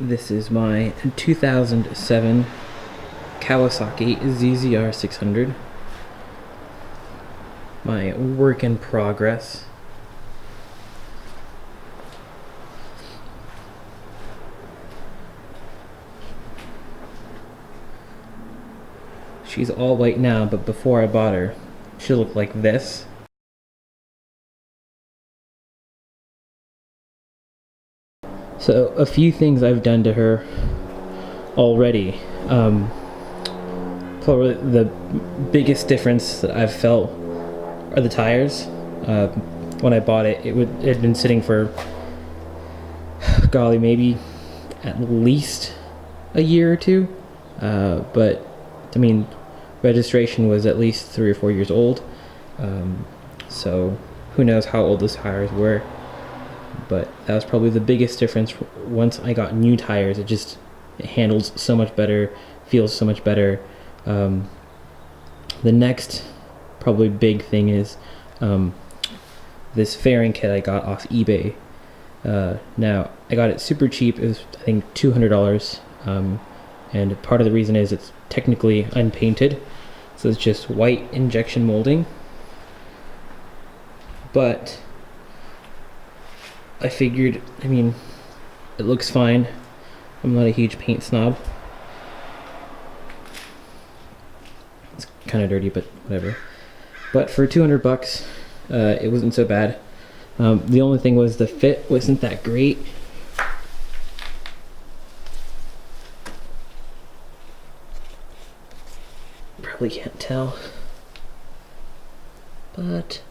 This is my 2007 Kawasaki ZZR600. My work in progress. She's all white now, but before I bought her, she looked like this. So a few things I've done to her already. Probably the biggest difference that I've felt are the tires. When I bought it, it had been sitting for, golly, maybe at least a year or two. But I mean, registration was at least 3 or 4 years old. So who knows how old those tires were. But that was probably the biggest difference. Once I got new tires, it handles so much better, feels so much better. The next probably big thing is this fairing kit I got off eBay. Now, I got it super cheap. It was, I think, $200. And part of the reason is it's technically unpainted. So it's just white injection molding. But I figured, I mean, it looks fine. I'm not a huge paint snob. It's kind of dirty, but whatever. But for 200 bucks, it wasn't so bad. The only thing was the fit wasn't that great. Probably can't tell, but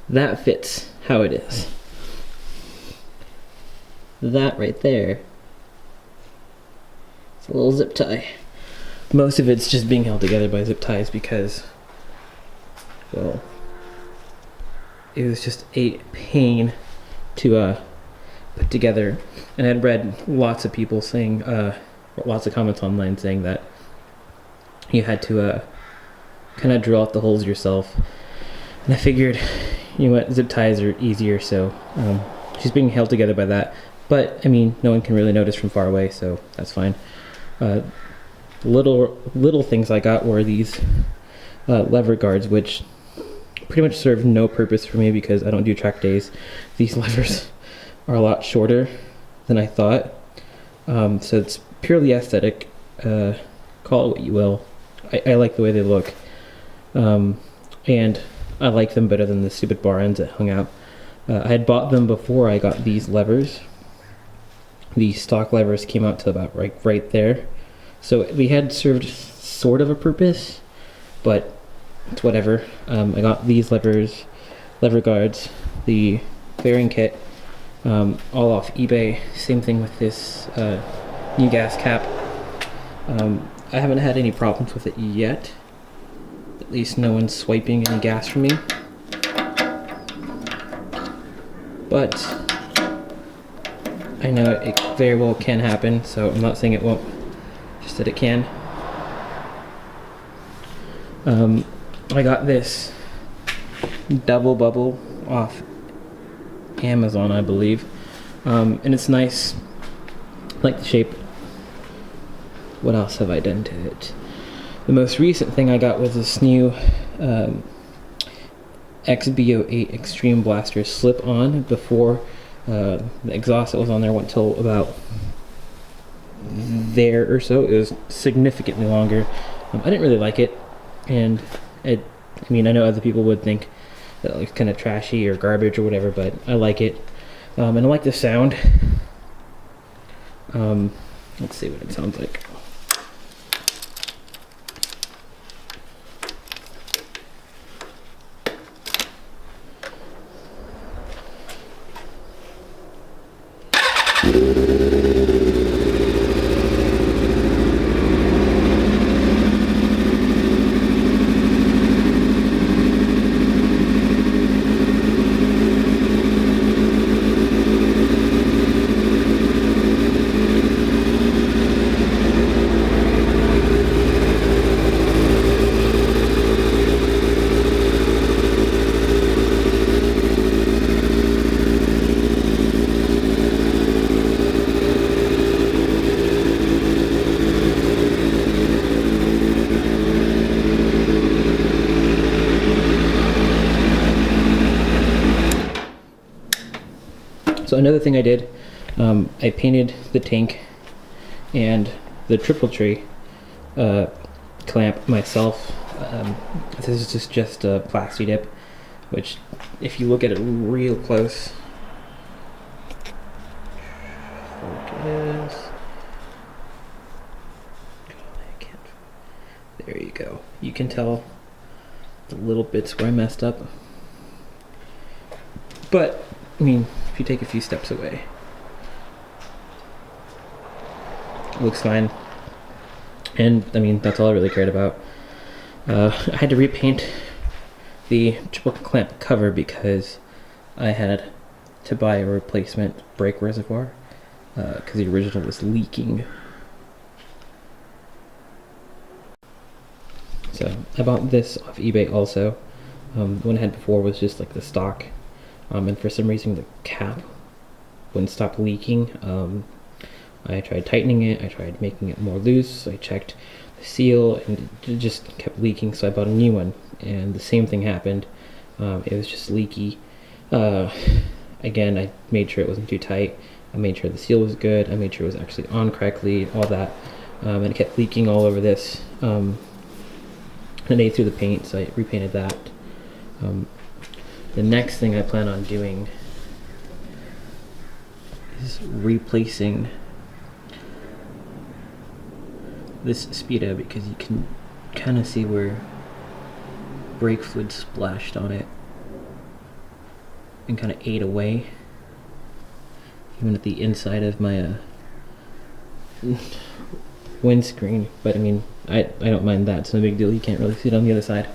that fits how it is. That right there, it's a little zip tie. Most of it's just being held together by zip ties because, well, it was just a pain to put together. And I'd read lots of people saying, lots of comments online saying that you had to kind of drill out the holes yourself. And I figured, you know what, zip ties are easier, so she's being held together by that. But I mean, no one can really notice from far away, so that's fine. Little things I got were these lever guards, which pretty much serve no purpose for me because I don't do track days. These levers are a lot shorter than I thought, so it's purely aesthetic. Call it what you will. I like the way they look, and I like them better than the stupid bar ends that hung out. I had bought them before I got these levers. The stock levers came out to about right there, so we had served sort of a purpose, but it's whatever. I got these lever guards, the fairing kit, all off eBay. Same thing with this new gas cap. I haven't had any problems with it yet. At least no one's swiping any gas from me. But I know it very well can happen, so I'm not saying it won't, just that it can. I got this double bubble off Amazon, I believe, and it's nice. I like the shape. What else have I done to it? The most recent thing I got was this new XBO8 Extreme Blaster slip-on. Before the exhaust that was on there went till about there or so. It was significantly longer. I didn't really like it, and I mean, I know other people would think that it looks kind of trashy or garbage or whatever, but I like it, and I like the sound. Let's see what it sounds like. So another thing I did, I painted the tank and the triple tray clamp myself. This is just a plasti dip, which if you look at it real close, focus. There you go. You can tell the little bits where I messed up. But, I mean, if you take a few steps away, it looks fine. And, I mean, that's all I really cared about. I had to repaint the triple clamp cover because I had to buy a replacement brake reservoir because the original was leaking. So I bought this off eBay also. The one I had before was just like the stock, and for some reason the cap wouldn't stop leaking. I tried tightening it, I tried making it more loose, I checked the seal, and it just kept leaking, so I bought a new one, and the same thing happened. It was just leaky. Again, I made sure it wasn't too tight, I made sure the seal was good, I made sure it was actually on correctly, all that, and it kept leaking all over this. And ate through the paint, so I repainted that. The next thing I plan on doing is replacing this Speedo because you can kind of see where brake fluid splashed on it and kind of ate away, even at the inside of my windscreen. But I mean, I don't mind that, it's no big deal. You can't really see it on the other side.